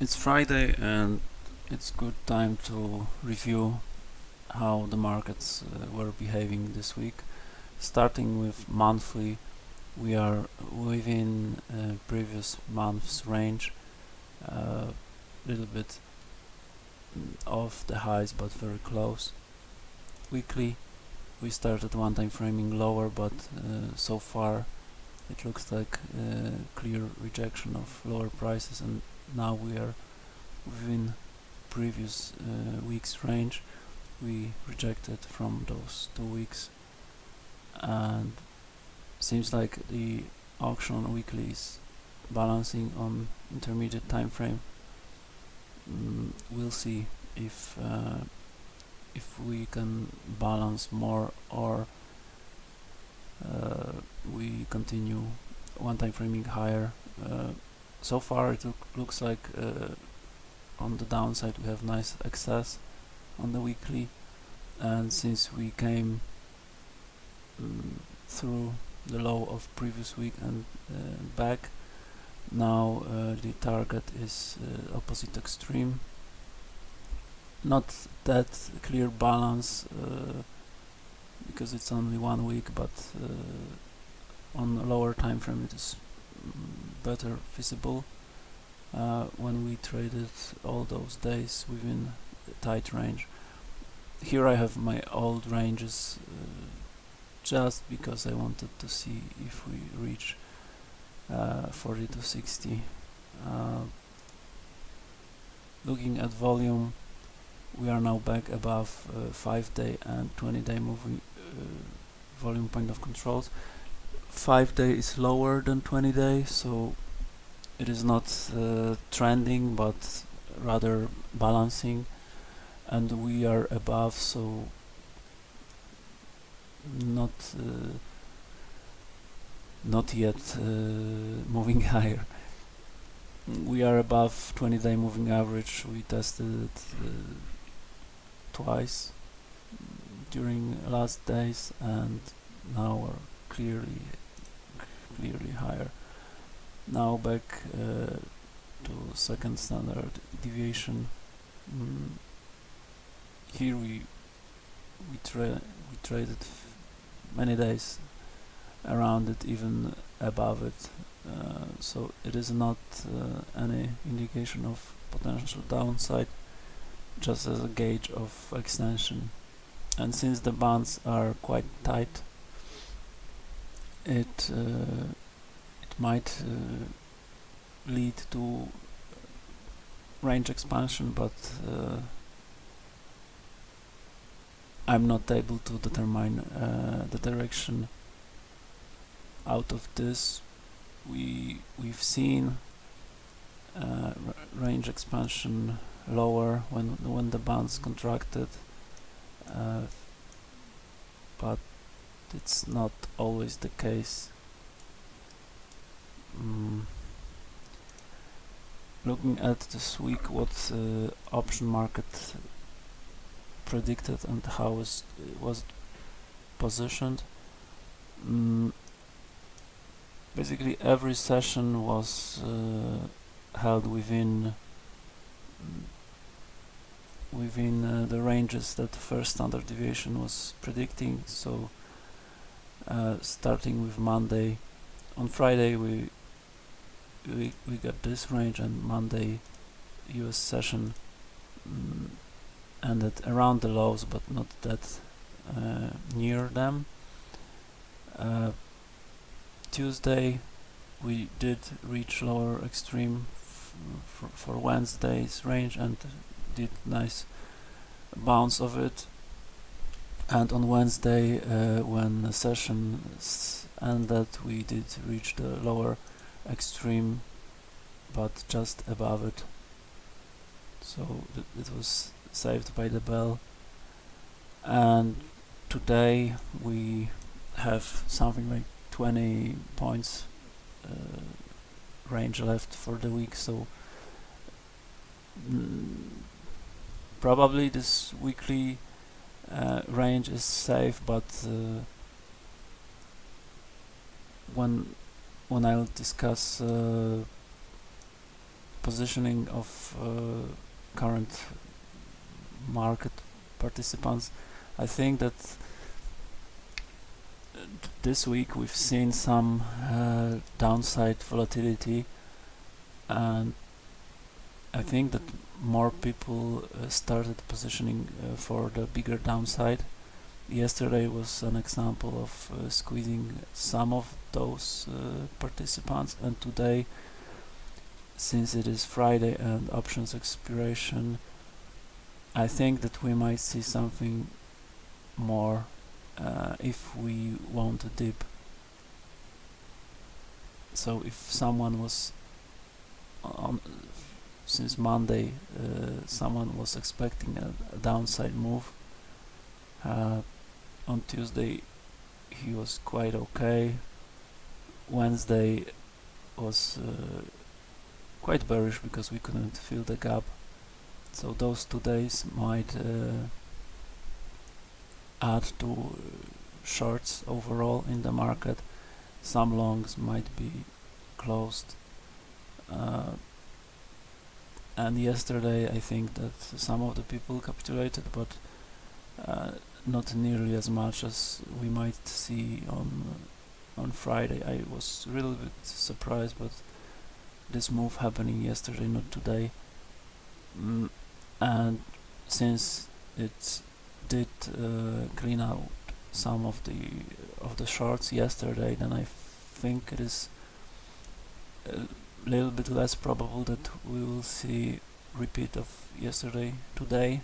It's Friday and it's good time to review how the markets were behaving this week. Starting with monthly, we are within previous month's range, a little bit off the highs but very close. Weekly, we started one time framing lower, but so far it looks like clear rejection of lower prices, and now we are within previous week's range. We rejected from those 2 weeks, and seems like the auction on weekly is balancing on intermediate time frame. We'll see if we can balance more, or we continue one time framing higher. So far it looks like on the downside we have nice excess on the weekly, and since we came through the low of previous week and back, now the target is opposite extreme. Not that clear balance because it's only 1 week, but on a lower time frame it is better visible. When we traded all those days within a tight range. Here I have my old ranges just because I wanted to see if we reach 40 to 60. Looking at volume, we are now back above 5-day and 20-day moving volume point of controls. 5-day is lower than 20-day, so it is not trending but rather balancing, and we are above, so not yet moving higher. We are above 20-day moving average. We tested it twice during last days, and now we're clearly higher. Now back to second standard deviation. Here we traded many days around it, even above it, so it is not any indication of potential downside, just as a gauge of extension. And since the bands are quite tight, it might lead to range expansion, but I'm not able to determine the direction out of this. We've seen range expansion lower when the bands contracted, but it's not always the case. Looking at this week, what option market predicted and how was it positioned. Basically every session was held within the ranges that the first standard deviation was predicting. So starting with Monday, on Friday we got this range, and Monday US session ended around the lows but not that near them. Tuesday we did reach lower extreme for Wednesday's range and did nice bounce of it, and on Wednesday when the session ended we did reach the lower extreme but just above it, so it was saved by the bell. And today we have something like 20 points range left for the week, so probably this weekly range is safe, but when I'll discuss positioning of current market participants, I think that this week we've seen some downside volatility, and I think that more people started positioning for the bigger downside. Yesterday was an example of squeezing some of those participants, and today, since it is Friday and options expiration, I think that we might see something more if we want a dip. So if someone was since Monday, someone was expecting a downside move. On Tuesday he was quite okay. Wednesday was quite bearish because we couldn't fill the gap. So those 2 days might add to shorts overall in the market. Some longs might be closed. And yesterday I think that some of the people capitulated, but not nearly as much as we might see on Friday. I was a little bit surprised, but this move happening yesterday, not today. And since it did clean out some of the shorts yesterday, then I think it is a little bit less probable that we will see repeat of yesterday today.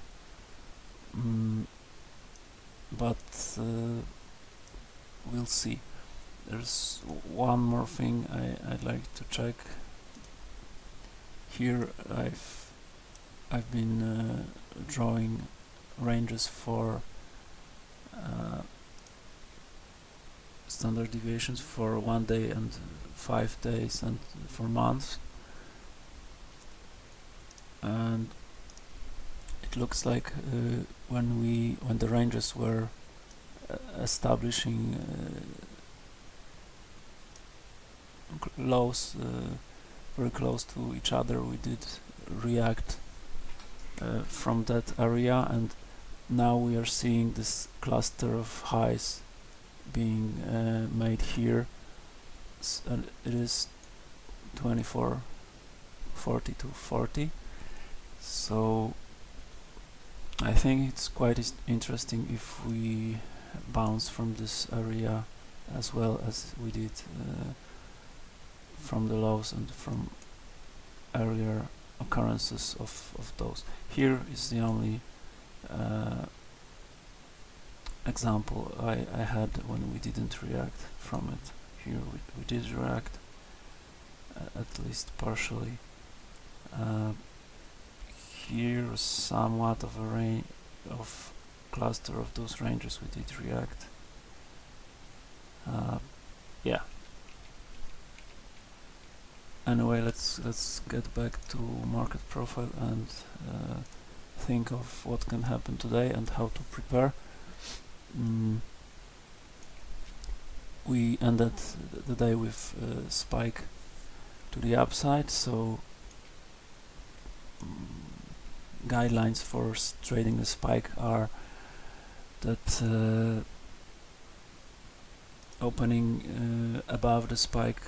But we'll see. There's one more thing I'd like to check. Here I've been drawing ranges for standard deviations for 1 day and 5 days and for months, and it looks like when the ranges were establishing lows very close to each other, we did react from that area, and now we are seeing this cluster of highs being made here. And it is 24.40 to 40. So I think it's quite interesting if we bounce from this area as well as we did from the lows and from earlier occurrences of those. Here is the only example I had when we didn't react from it. Here we did react, at least partially. Here somewhat of a range of cluster of those ranges we did react. Yeah. Anyway, let's get back to market profile and think of what can happen today and how to prepare. We ended the day with a spike to the upside, so guidelines for trading the spike are that opening above the spike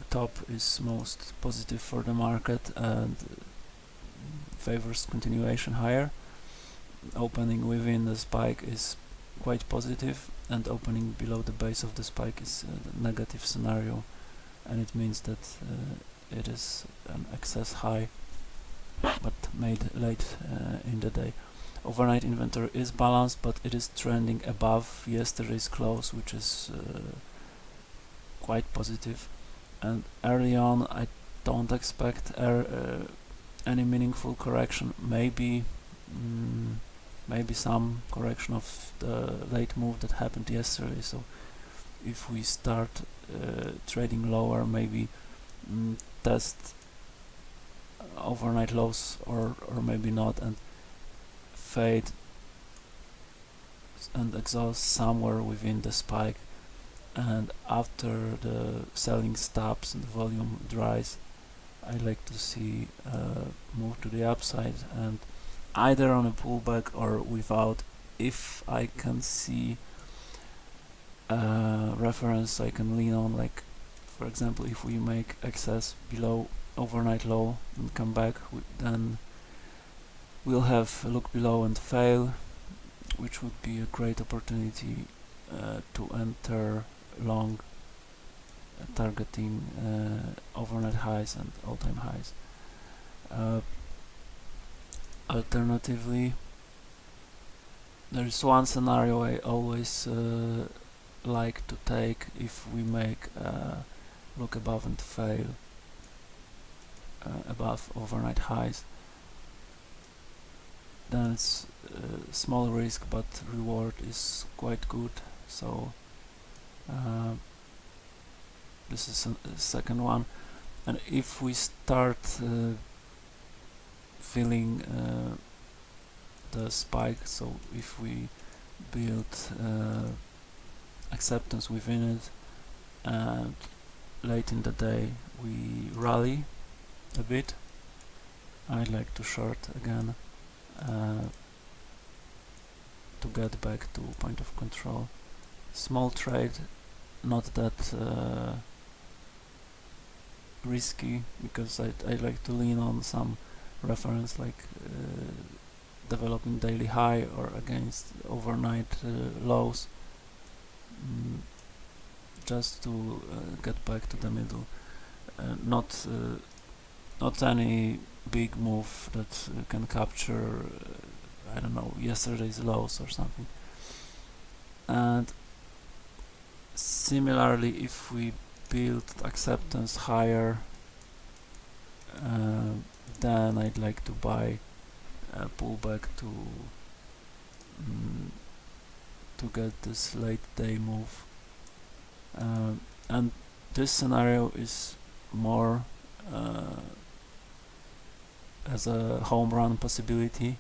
top is most positive for the market and favors continuation higher. Opening within the spike is quite positive, and opening below the base of the spike is a negative scenario, and it means that it is an excess high but made late in the day. Overnight inventory is balanced, but it is trending above yesterday's close, which is quite positive. And early on I don't expect any meaningful correction. Maybe some correction of the late move that happened yesterday. So if we start trading lower, maybe test overnight lows or maybe not, and fade and exhaust somewhere within the spike, and after the selling stops and the volume dries, I like to see move to the upside, and either on a pullback or without. If I can see reference I can lean on, like for example, if we make excess below overnight low and come back, then we'll have a look below and fail, which would be a great opportunity to enter long, targeting overnight highs and all-time highs. Alternatively, there is one scenario I always like to take if we make look above and fail above overnight highs. Then it's small risk, but reward is quite good. So this is a second one. And if we start feeling the spike, so if we build acceptance within it and late in the day we rally a bit, I'd like to short again to get back to point of control. Small trade, not that risky, because I like to lean on some reference, like developing daily high or against overnight lows, just to get back to the middle. Not any big move that can capture I don't know, yesterday's lows or something. And similarly, if we build acceptance higher, then I'd like to buy a pullback to get this late day move. And this scenario is more as a home run possibility,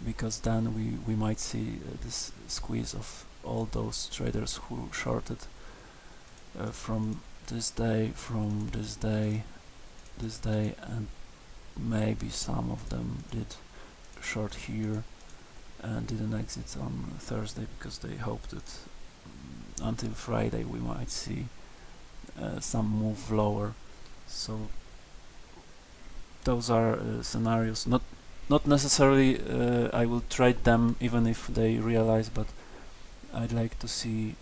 because then we might see this squeeze of all those traders who shorted from this day, and maybe some of them did short here and didn't exit on Thursday because they hoped that until Friday we might see some move lower. So those are scenarios. Not necessarily I will trade them even if they realize, but I'd like to see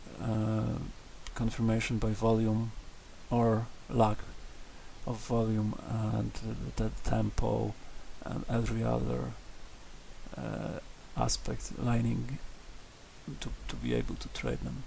confirmation by volume or lack of volume, and the tempo and every other aspect lining to be able to trade them.